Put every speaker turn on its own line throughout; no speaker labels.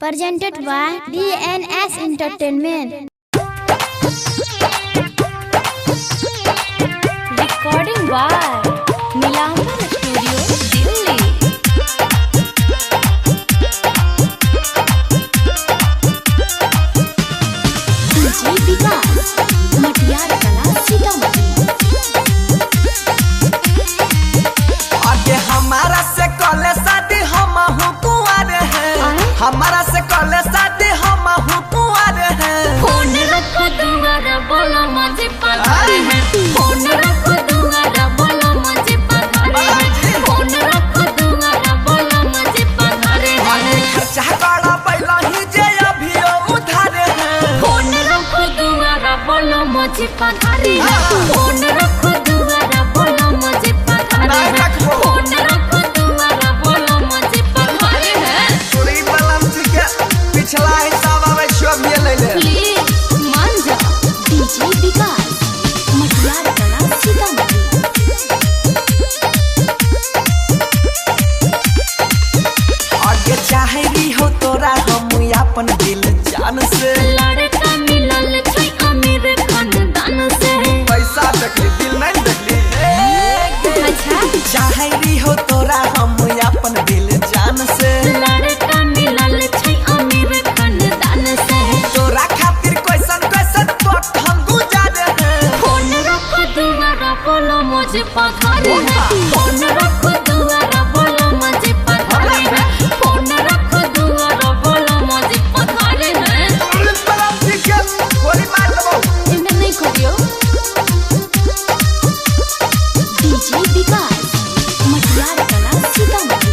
Presented by DNS Entertainment. Recording by Nilambar Studio, Delhi. DJ Vikas, Matiyar Kala, Sitamarhi.
आगे हमारा से कॉले शादी हम कुंवर हैं, हमारा से कॉले शादी हम कुंवर हैं।
फोन रखो दूंगा बोलो मुझे पधारे हैं। फोन रखो दूंगा बोलो मुझे पधारे हैं। फोन रखो दूंगा बोलो मुझे पधारे हैं।
खर्चा बड़ा पहला ही जे अभी उधार हैं।
फोन रखो दूंगा बोलो मुझे पधारे हैं। फोन रखो दूंगा बोलो मुझे पधारे हैं। फोन रखो दूंगा बोलो मुझे पधारे हैं।
चोरी बलम के पिछला हिसाब आवे शोभ ये ले ले।
प्लीज मान जा।
DJ Vikas, Matiyar Kala, Sitamarhi.
आगे चाहे भी हो तोरा हम अपन दिल जान से।
लड़का मिलल छै अमीर खानदान से।
पैसा देखली दिल नहीं देखली।
अच्छा
चाहे भी हो तोरा हम अपन दिल जान से।
लड़का मिलल छै अमीर खानदान से।
तोरा खातिर कैसन कैसन वक्त हम गुजारे हैं।
फोन रखो दूंगा बोलो मुझे पधारे हैं। फोन रखो दूंगा बोलो मुझे पधारे हैं। फोन रखो दूंगा बोलो मुझे पधारे हैं।
पुलिस वाला ठीक है, गोली मार दबो।
इन्हें नहीं खोलियो। DJ Vikas, Matiyar Kala, Sitamarhi.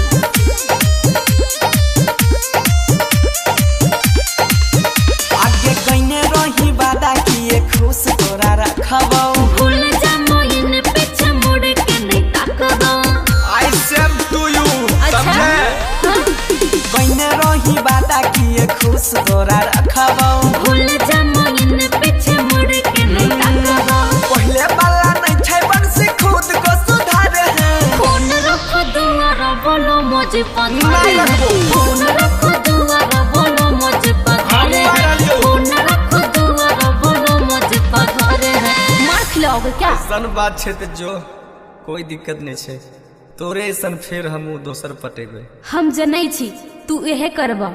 आगे कइने रही वादा किए खुश तोरा रखबो।
भूल जा मोइन पीछे मुड़ के नहीं ताकबो।
आई सेम टू यू
अच्छा हाँ?
कइने रही वादा किए खुश तोरा रखबो।
भूल जा मोइन पीछे मुड़ के नहीं ताकबो।
पहले वाला नहीं छै बंसी खुद को सुधारे हैं।
फोन रखो दूंगा बोलो मुझे पधारे
नहीं
हैं।
रखबो।
फोन रखो दूंगा बोलो मुझे पधारे
हम
हैं।
मारलियो।
फोन रखो दूंगा बोलो मुझे पधारे हैं।
मार खिलाओगे क्या?
सन बात छै त जो कोई दिक्कत नहीं छै। तोरे सन फिर हमू दोसर पटेबे।
हम जनै छी तू एहे करबा।